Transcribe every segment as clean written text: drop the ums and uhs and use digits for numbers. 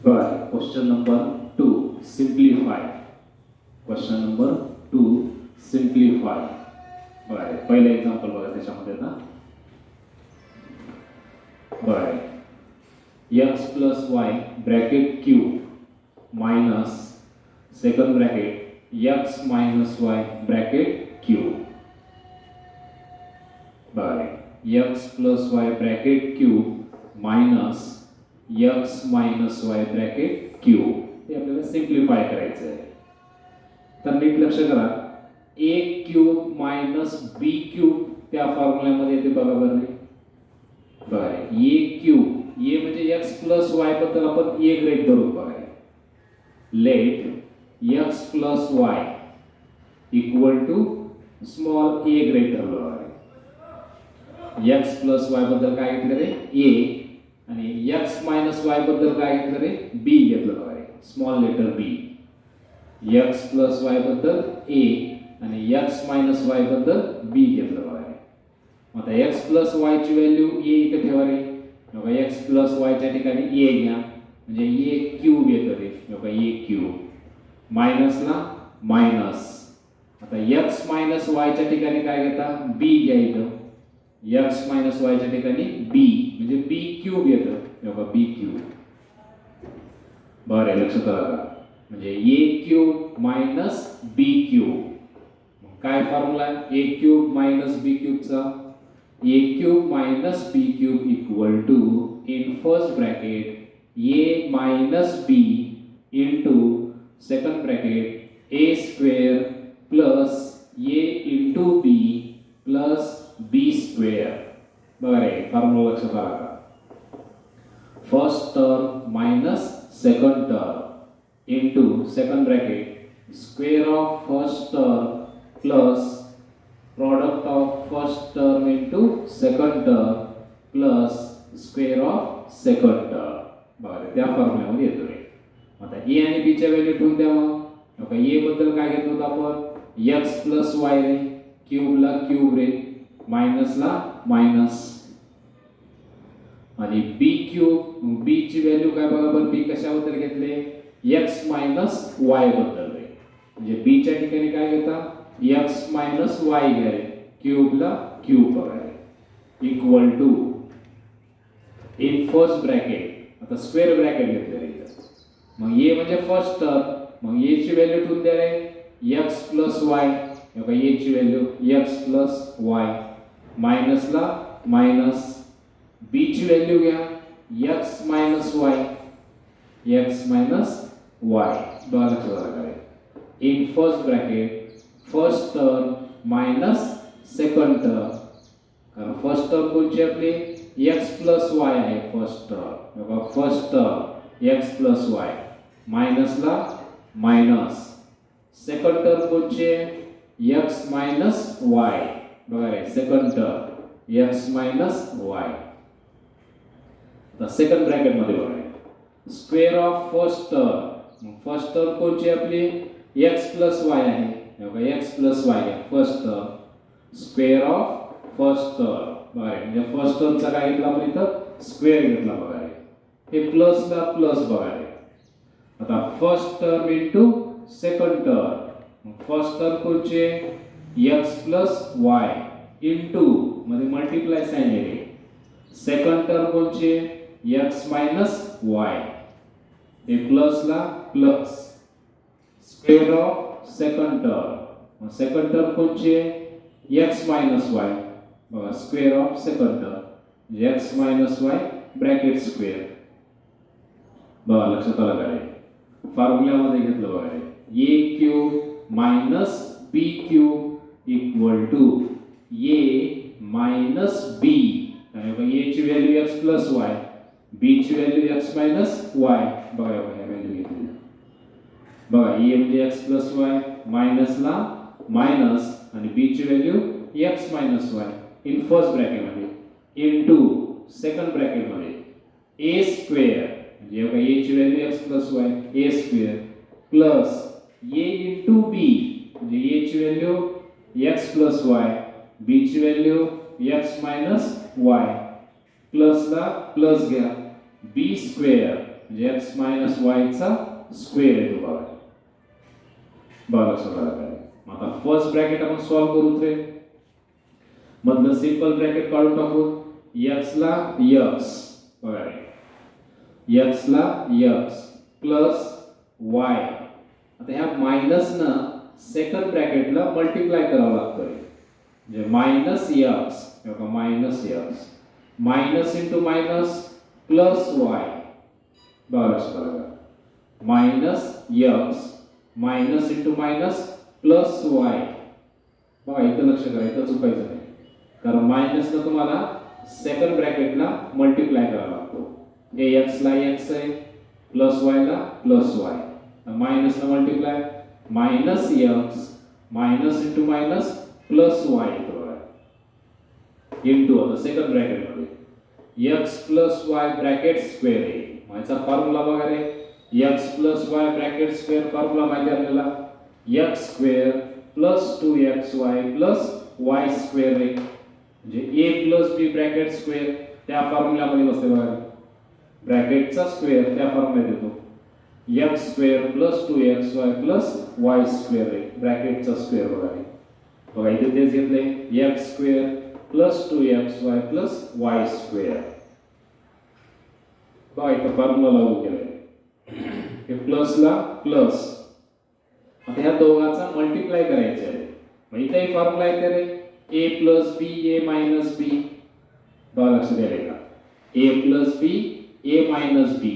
Right. Question number 2. Simplify. Question number 2. Simplify. Right. पहिलं example बघा त्याच्यामध्ये ना. Right. X plus y bracket q minus second bracket x minus y bracket q. Right. X plus y bracket q minus x minus y bracket q हे आपल्याला simplify करायचं आहे. तर नीट लक्ष करा, a cube minus b cube त्या फॉर्म्युल्यामध्ये येते बघा बरं. बरं, a क्यूब a म्हणजे x प्लस y बद्दल आपण a ग्रेड धरू बघा. Let x plus y equal to small a grade धरलो आहे. x प्लस y बद्दल काय घेतलं रे a आणि x मायनस y बद्दल काय घेतलं रे b घेतलं आहे. Small letter b. x plus y बद्दल a आणि x मायनस y बद्दल b घेतलं आहे. आता x प्लस y ची व्हॅल्यू a इथे ठेवा रे. बघा x प्लस y च्या ठिकाणी a घ्या म्हणजे a क्यूब येतं रे. बघा a क्यूब मायनसला मायनस. आता x मायनस y च्या ठिकाणी काय घेता b घ्या इथं. x मायनस y च्या ठिकाणी b म्हणजे b क्यूब येतं. बघा b क्यूब. बरं लक्षात आलं का? म्हणजे a cube minus b cube. काय formula a cube minus b क्यूबचा a cube minus b cube equal to in first bracket a minus b into second bracket a square plus a into b plus b square. बरं formula लक्षात आला का? First term minus second term into second bracket square of first term plus product of first term into second term plus square of second term. बरं त्या फॉर्म्युल्यामध्ये येतो रे. आता a आणि b च्या व्हॅल्यू ठेवून द्या. मग a बद्दल काय घेतलं होतं आपण x प्लस y रे. क्यूबला क्यूब रे मायनसला मायनस आणि b क्यूब b ची व्हॅल्यू काय बघा बरं. b कशाबद्दल घेतले x मायनस y बद्दल रे. म्हणजे b च्या ठिकाणी काय घेता x मायनस y घ्या रे. क्यूबला क्यूब बघा equal to in first bracket. आता स्क्वेअर ब्रॅकेट घेतले रे. मग a म्हणजे फर्स्ट टर्म मग a ची व्हॅल्यू ठेवून द्या रे x प्लस y. बघा a ची व्हॅल्यू x प्लस y मायनसला मायनस b ची व्हॅल्यू घ्या x minus y x minus y. बघा लक्षात आलं का? In first bracket first term minus second term. कारण फर्स्ट टर्म कोणची आपली x प्लस y आहे. फर्स्ट टर्म बघा first term x plus y मायनसला मायनस. सेकंड टर्म कोणची x मायनस y. बघा रे second term x minus y. आता सेकंड ब्रॅकेट मध्ये बघा square of first term. First term कोणची आपली x प्लस y आहे. बघा x प्लस y आहे first term square of first term. बघा म्हणजे फर्स्ट टर्मचा काय घेतला आपण इथं स्क्वेअर घेतला. बघा हे प्लसला प्लस. बघा आता first term into second term. First term कोणची x प्लस y इंटू मध्ये मल्टिप्लाय साइन आहे. सेकंड टर्म कोणची x मायनस y हे प्लसला plus square of second term. Second term कोणची x मायनस y. बघा square of second term x minus y bracket square. बघा लक्षात आलं का रे? फॉर्म्युल्यामध्ये घेतलं बघा रे a cube minus b cube equal to a minus b. a ची value x plus y b ची व्हॅल्यू x मायनस y. बघा हे व्हॅल्यू घेतली. बघा a म्हणजे x प्लस y मायनसला मायनस आणि b ची value x minus y in first bracket मध्ये इनटू सेकंड ब्रॅकेट मध्ये a स्क्वेअर म्हणजे बघा a ची value x plus y a square plus a into b म्हणजे a ची value x plus y b ची व्हॅल्यू x मायनस y प्लसला plus घ्या b स्क्वेअर म्हणजे x मायनस वायचा स्क्वेअर येतो बघा. बघा लक्षात आलं काय. आता फर्स्ट ब्रॅकेट आपण सॉल्व करू रे. मधलं सिंपल ब्रॅकेट काढून टाकू. x ला x बघा रे, x ला x प्लस y. आता ह्या मायनस ना सेकंड ब्रॅकेटला मल्टिप्लाय करावं लागतं. म्हणजे मायनस x बघा, minus x minus into minus plus y. बघा लक्षात आलं का. Minus x minus into minus plus y. बघा इथं लक्ष करा, इथं चुकायचं नाही, कारण मायनसला तुम्हाला सेकंड ब्रॅकेटला मल्टिप्लाय करावा लागतो. हे x ला x आहे, प्लस y ला प्लस y. मायनसला multiply minus x minus into minus plus y येतो बघा. इंटू आता सेकंड ब्रॅकेटमध्ये x plus y bracket square आहे. याचा फॉर्म्युला बघा रे, x plus y bracket square formula माहिती आहे आपल्याला, x square plus 2xy plus y square आहे. म्हणजे a plus b bracket square त्या फॉर्म्युलामध्ये बसते बघा. ब्रॅकेटचा स्क्वेअर त्या फॉर्म्युल्यात येतो. x square plus 2xy plus y square आहे ब्रॅकेटचा स्क्वेअर बघा. बघा इथे तेच घेतले, x square plus 2xy plus y square. बघा इथं फॉर्म्युला लागू केलाय. हे प्लसला प्लस. आता ह्या दोघांचा मल्टिप्लाय करायचं आहे. मग इथे फॉर्म्युला येते रे, a plus b a minus b. बघा लक्षात द्यायला का, a plus b a minus b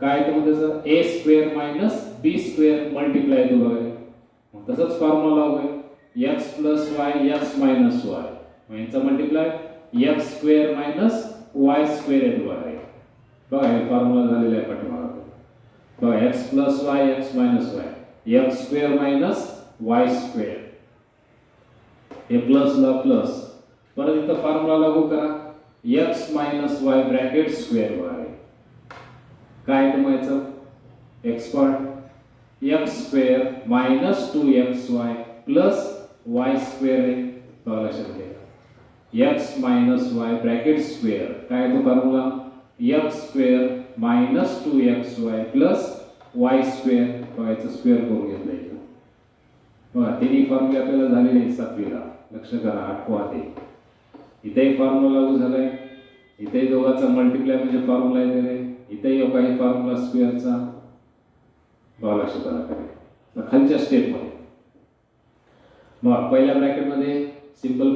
काय येतं मग त्याचं, a square minus b square multiply येतो बघा. मग तसंच फॉर्म्युला लागू आहे, x plus y x minus y. मग यांचा multiply x square minus y square येतो बघा. बघा हे फॉर्म्युला झालेला आहे पाठीमागे. बघा x plus y x minus y x square minus y square. हे प्लस ला प्लस. परत इथं फॉर्म्युला लागू करा, x minus y bracket square बघा. काय येतं मग याचं एक्सपार्ट x square minus 2xy plus y square आहे. बघा लक्षात घ्या, x minus y bracket square काय येतो formula, x square minus 2xy plus y square. बघायचं स्क्वेअर करून घेतलं इथं. बघा तिन्ही फॉर्म्युले आपल्याला झालेले आहेत सातवीला. लक्ष करा, आठवा ते. इथेही फॉर्म्युला लागू झालाय, इथेही दोघांचा मल्टिप्लाय म्हणजे फॉर्म्युला येते रे. इथेही काही फॉर्म्युला स्क्वेअरचा. बघा लक्षात आला काय. खालच्या स्टेपमध्ये मग पहिल्या ब्रॅकेटमध्ये सिंपल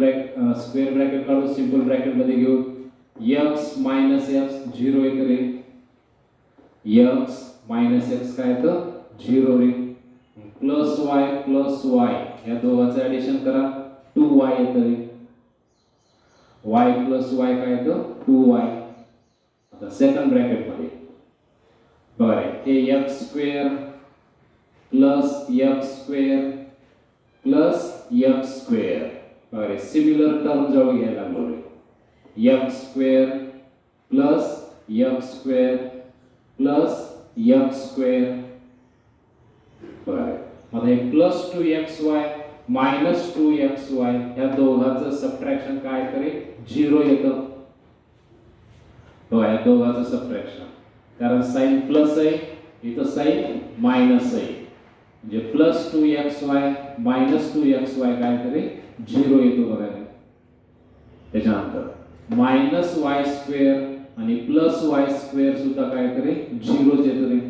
स्क्वेअर ब्रॅकेट काढून सिंपल ब्रॅकेटमध्ये घेऊ. x मायनस x 0 येतं रे. x मायनस x काय येतं 0 रे. प्लस y या दोघांचं ॲडिशन करा 2y येतं रे. y प्लस y काय येतं 2y. आता सेकंड ब्रॅकेटमध्ये बघा रे, हे x square plus x square plus x square. बघा रे, सिमिलर टर्म जवळ घ्यायला लागलो रे. x square plus x square plus x square. बघा आता हे प्लस 2xy मायनस 2xy या दोघांचं सबट्रॅक्शन काय करे 0 येतं. बघा या दोघांचं सबट्रॅक्शन, कारण साइन प्लस आहे इथं साइन मायनस आहे. म्हणजे प्लस 2xy मायनस 2xy काय करे 0 येतो बघा. त्याच्यानंतर मायनस y स्क्वेअर आणि प्लस y स्क्वेअर सुद्धा काय करे 0 येतं रे.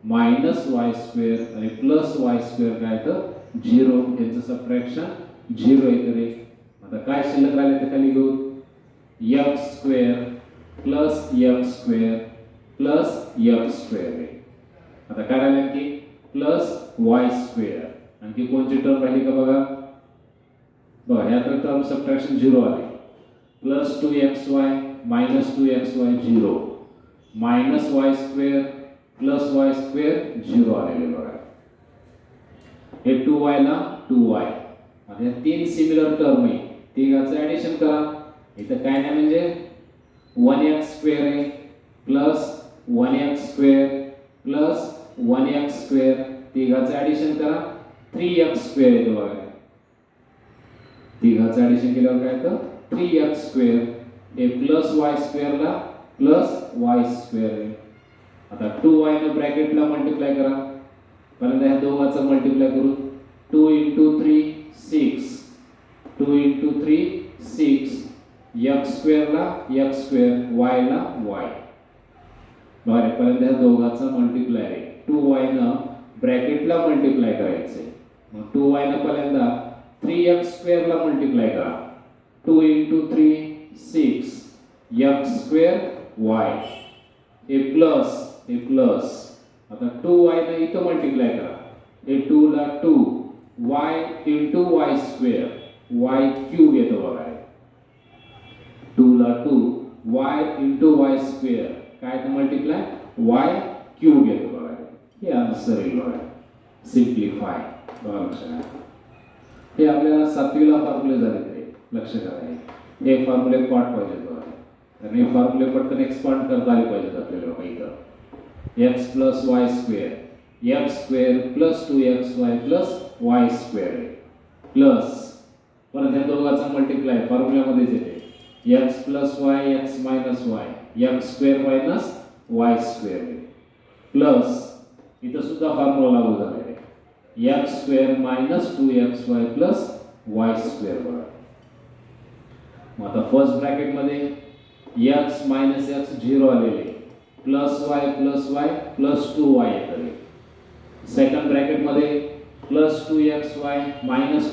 मायनस y स्क्वेअर आणि प्लस y स्क्वेअर काय तर 0. यांचं सबट्रॅक्शन 0 येतं रे. आता काय शिल्लक राहिले ते खाली घेऊ. x square plus x square plus x square आहे. आता काय राहिले आणखी प्लस y स्क्वेअर. आणखी कोणती टर्म राहिली का बघा. बघा ह्या तर टर्म सबट्रॅक्शन 0 आले. Plus 2xy minus 2xy 0 minus y square plus y square 0 आलेले बघा. हे 2y ला 2y. आता हे तीन सिमिलर टर्म आहे, तिघांचं ॲडिशन करा. इथं काय नाही म्हणजे 1x स्क्वेअर आहे plus 1x square plus 1x square. तिघांचं ॲडिशन करा 3x स्क्वेअर येतो बघा. तिघांचं ॲडिशन केल्यावर काय येतं 3x स्क्वेअर. हे प्लस y स्क्वेअरला प्लस y स्क्वेअर आहे. आता 2y ने ब्रॅकेटला मल्टिप्लाय करा. पहिल्यांदा ह्या दोघांचं मल्टिप्लाय करू. 2 × 3 6, 2 × 3 6, x स्क्वेअरला x स्क्वेअर, y ला y. बरं, पहिल्यांदा ह्या दोघांचा मल्टिप्लाय आहे. 2y न ब्रॅकेटला मल्टिप्लाय करायचे. मग 2y न पहिल्यांदा 3x स्क्वेअरला मल्टिप्लाय करा. 2 × 3 6, x स्क्वेअर y. हे प्लस आता 2y ने इथं मल्टिप्लाय करा. हे 2 ला 2, y × y square, y cube येतो बघा. 2 ला 2, y × y स्क्वेअर, काय तर मल्टिप्लाय y क्यूब येतो बघा. हे आन्सर येईल बघा. सिम्प्लिफाय. बघा लक्षात. हे आपल्याला 7वी ला फॉर्म्युले झाले ते लक्ष करा. हे फॉर्म्युले पाठ पाहिजे बघा. तर हे फॉर्म्युले पटकन एक्सपांड करता आले पाहिजेत आपल्याला बघा. इथं x + y square, x square + 2xy + y square plus परत या दोघांचा मल्टिप्लाय फॉर्म्युल्यामध्येच येते. x + y x - y, x square - y square plus इथं सुद्धा फॉर्म्युला लागू झाला आहे. x square - 2xy + y square बघा. मग आता फर्स्ट ब्रॅकेट मध्ये x - x 0 आलेले, +y + 2y येते. सेकंड ब्रॅकेट मध्ये +2xy -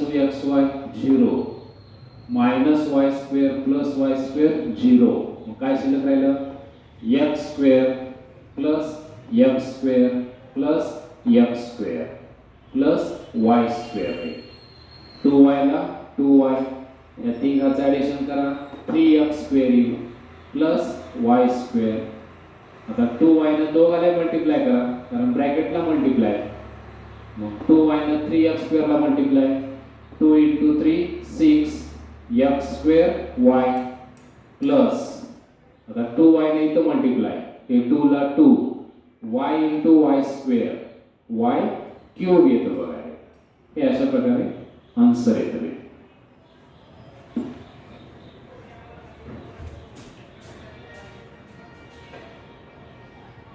2xy 0, -y square + y square 0. मग काय शिल्लक राहिलं? x square + x square + x square + y square. 2y ला 2y, या तिघांचं ॲडिशन करा. 3x स्क्वेअर येईल +y स्क्वेअर. आता 2y ने दोघांना मल्टिप्लाय करा कारण ब्रॅकेटला मल्टिप्लाय. मग 2y ने 3x स्क्वेअरला multiply. 2 × 3 6, x square y plus आता 2y ने इथं मल्टिप्लाय. हे 2 ला 2, y × y square, y cube येतो बघा. हे अशा प्रकारे आन्सर येतं.